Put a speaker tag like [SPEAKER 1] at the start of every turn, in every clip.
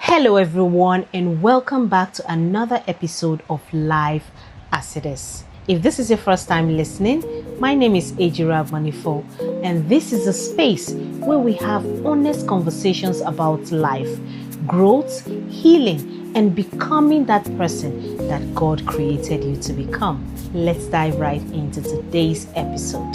[SPEAKER 1] Hello everyone and welcome back to another episode of Life as It Is. If this is your first time listening, my name is Ejira Manifo and this is a space where we have honest conversations about life, growth, healing, and becoming that person that God created you to become. Let's dive right into today's episode.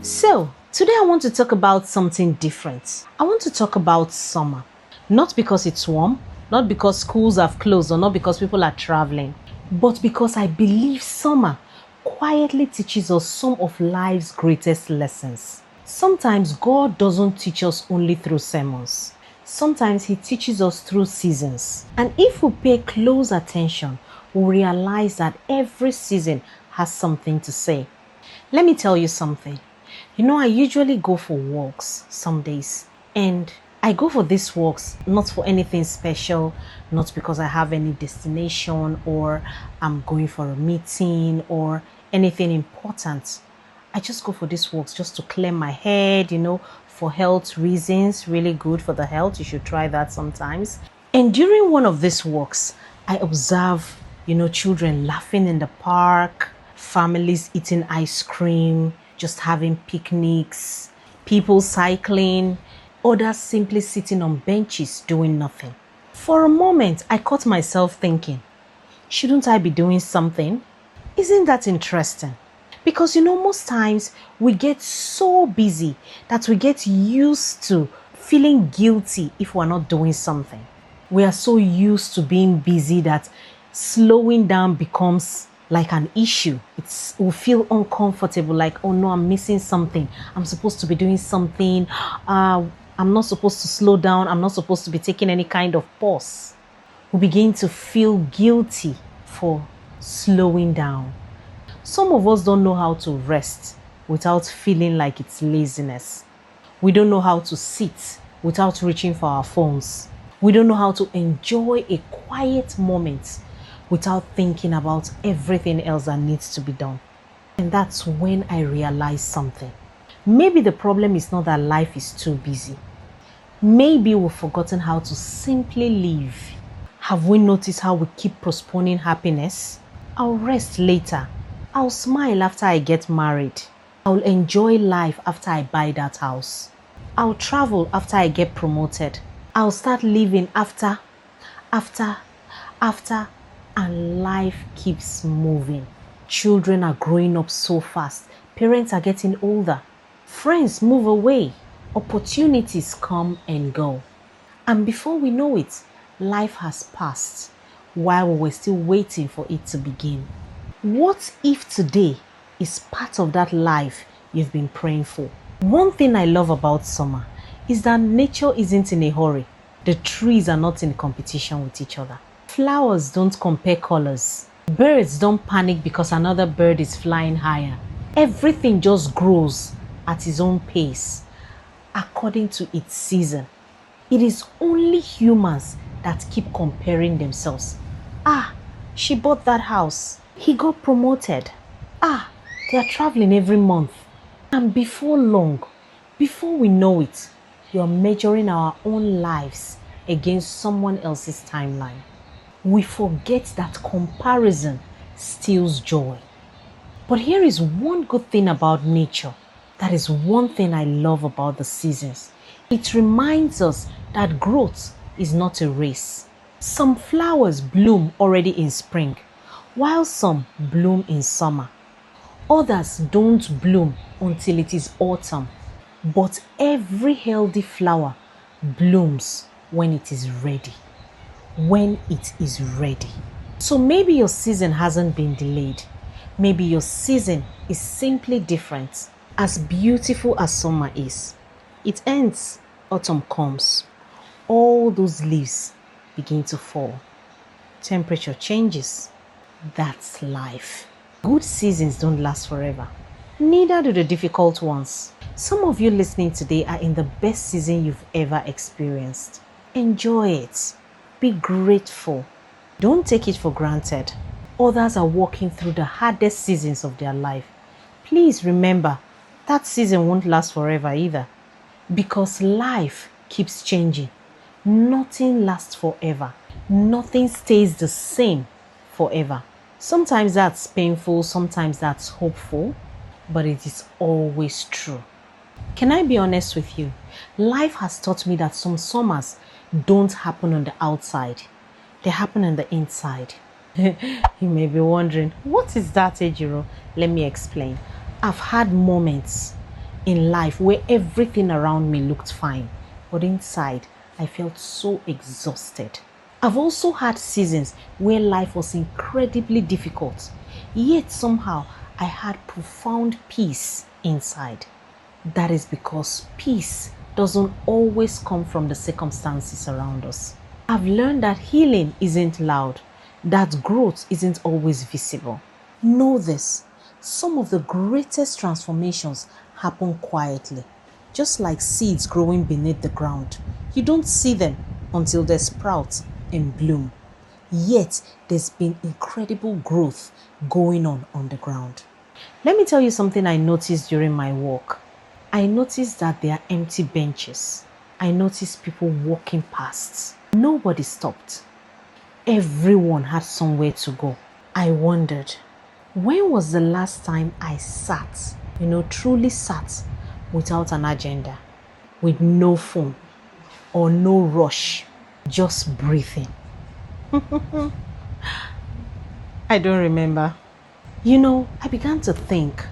[SPEAKER 1] So, today I want to talk about something different. I want to talk about summer. Not because it's warm, not because schools have closed, or not because people are traveling, but because I believe summer quietly teaches us some of life's greatest lessons. Sometimes God doesn't teach us only through sermons. Sometimes He teaches us through seasons. And if we pay close attention, we realize that every season has something to say. Let me tell you something. I usually go for walks some days, and I go for these walks not for anything special, not because I have any destination or I'm going for a meeting or anything important. I just go for these walks just to clear my head, for health reasons, really good for the health. You should try that sometimes. And during one of these walks, I observe, children laughing in the park, families eating ice cream, just having picnics, people cycling, others simply sitting on benches doing nothing. For a moment, I caught myself thinking, shouldn't I be doing something? Isn't that interesting? Because most times we get so busy that we get used to feeling guilty if we're not doing something. We are so used to being busy that slowing down becomes like an issue. We feel uncomfortable, like, oh no, I'm missing something. I'm supposed to be doing something. I'm not supposed to slow down. I'm not supposed to be taking any kind of pause. We begin to feel guilty for slowing down. Some of us don't know how to rest without feeling like it's laziness. We don't know how to sit without reaching for our phones. We don't know how to enjoy a quiet moment without thinking about everything else that needs to be done. And that's when I realized something. Maybe the problem is not that life is too busy. Maybe we've forgotten how to simply live. Have we noticed how we keep postponing happiness? I'll rest later. I'll smile after I get married. I'll enjoy life after I buy that house. I'll travel after I get promoted. I'll start living after, and life keeps moving. Children are growing up so fast. Parents are getting older. Friends move away. Opportunities come and go. And before we know it, life has passed while we were still waiting for it to begin. What if today is part of that life you've been praying for? One thing I love about summer is that nature isn't in a hurry. The trees are not in competition with each other. Flowers don't compare colors. Birds don't panic because another bird is flying higher. Everything just grows at its own pace, according to its season. It is only humans that keep comparing themselves. She bought that house. He got promoted. They are traveling every month. And before long, before we know it, we are measuring our own lives against someone else's timeline. We forget that comparison steals joy. But here is one good thing about nature. That is one thing I love about the seasons. It reminds us that growth is not a race. Some flowers bloom already in spring, while some bloom in summer. Others don't bloom until it is autumn. But every healthy flower blooms when it is ready. So maybe your season hasn't been delayed. Maybe your season is simply different. As beautiful as summer is, it ends, autumn comes. All those leaves begin to fall. Temperature changes. That's life. Good seasons don't last forever. Neither do the difficult ones. Some of you listening today are in the best season you've ever experienced. Enjoy it. Be grateful. Don't take it for granted. Others are walking through the hardest seasons of their life. Please remember, that season won't last forever either. Because life keeps changing. Nothing lasts forever. Nothing stays the same forever. Sometimes that's painful, sometimes that's hopeful, but it is always true. Can I be honest with you? Life has taught me that some summers don't happen on the outside. They happen on the inside. You may be wondering, what is that, Ejiro? Let me explain. I've had moments in life where everything around me looked fine, but inside I felt so exhausted. I've also had seasons where life was incredibly difficult, yet somehow I had profound peace inside. That is because peace doesn't always come from the circumstances around us. I've learned that healing isn't loud, that growth isn't always visible. Know this, some of the greatest transformations happen quietly, just like seeds growing beneath the ground. You don't see them until they sprout and bloom. Yet there's been incredible growth going on the ground. Let me tell you something I noticed during my walk. I noticed that there are empty benches. I noticed people walking past. Nobody stopped. Everyone had somewhere to go. I wondered, when was the last time I sat, truly sat without an agenda, with no phone or no rush, just breathing? I don't remember. I began to think,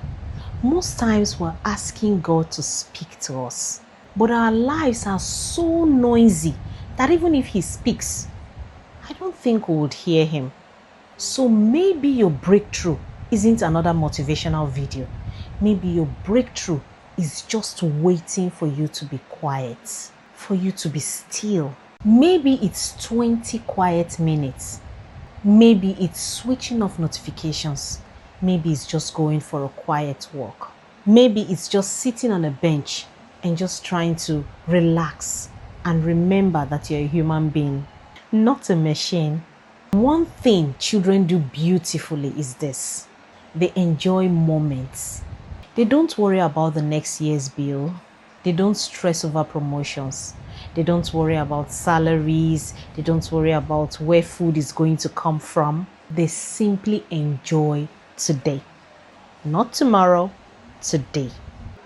[SPEAKER 1] most times we're asking God to speak to us, but our lives are so noisy that even if He speaks, I don't think we would hear Him. So maybe your breakthrough isn't another motivational video. Maybe your breakthrough is just waiting for you to be quiet, for you to be still. Maybe it's 20 quiet minutes. Maybe it's switching off notifications. Maybe it's just going for a quiet walk. Maybe it's just sitting on a bench and just trying to relax and remember that you're a human being, not a machine. One thing children do beautifully is this: they enjoy moments. They don't worry about the next year's bill. They don't stress over promotions. They don't worry about salaries. They don't worry about where food is going to come from. They simply enjoy today. Not tomorrow, today.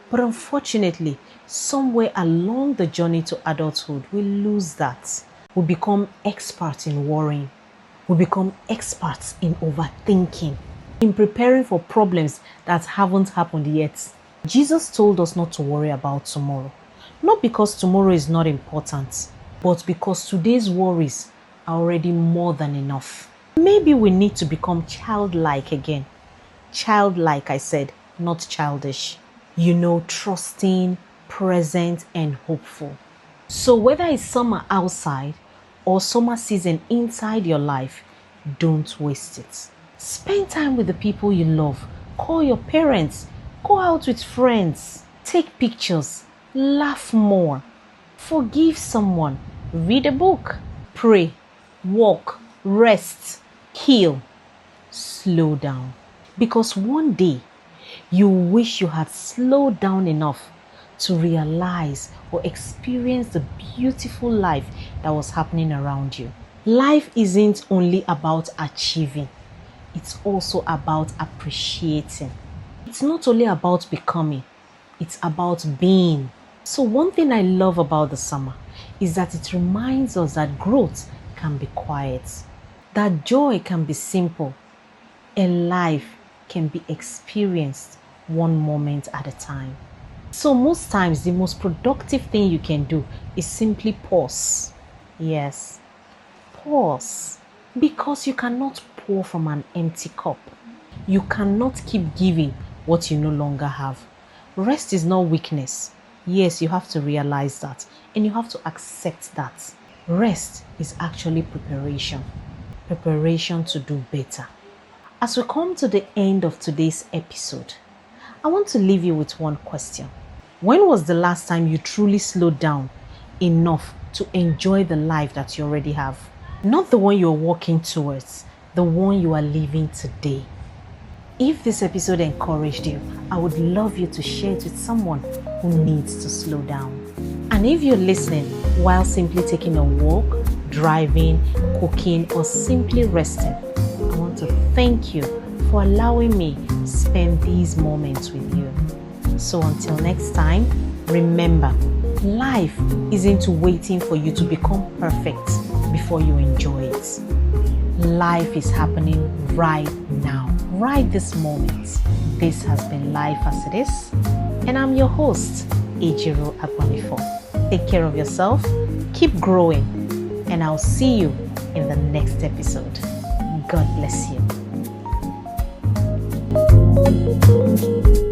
[SPEAKER 1] But unfortunately, somewhere along the journey to adulthood, we lose that. We become experts in worrying. We become experts in overthinking, in preparing for problems that haven't happened yet. Jesus told us not to worry about tomorrow. Not because tomorrow is not important, but because today's worries are already more than enough. Maybe we need to become childlike again. Childlike, I said, not childish. Trusting, present, and hopeful. So whether it's summer outside or summer season inside your life, don't waste it. Spend time with the people you love. Call your parents. Go out with friends. Take pictures. Laugh more. Forgive someone. Read a book. Pray. Walk. Rest. Heal. Slow down. Because one day, you wish you had slowed down enough to realize or experience the beautiful life that was happening around you. Life isn't only about achieving. It's also about appreciating. It's not only about becoming. It's about being. So one thing I love about the summer is that it reminds us that growth can be quiet, that joy can be simple, and life can be experienced one moment at a time. So most times, the most productive thing you can do is simply pause. Yes, pause. Because you cannot pour from an empty cup. You cannot keep giving what you no longer have. Rest is not weakness. Yes, you have to realize that, and you have to accept that. Rest is actually preparation. Preparation to do better. As we come to the end of today's episode, I want to leave you with one question. When was the last time you truly slowed down enough to enjoy the life that you already have? Not the one you're walking towards, the one you are living today. If this episode encouraged you, I would love you to share it with someone who needs to slow down. And if you're listening while simply taking a walk, driving, cooking, or simply resting, I want to thank you for allowing me to spend these moments with you. So until next time, remember, life isn't waiting for you to become perfect before you enjoy it. Life is happening right now, right this moment. This has been Life as It Is, and I'm your host, Ejiro Agbanifo. Take care of yourself, keep growing, and I'll see you in the next episode. God bless you.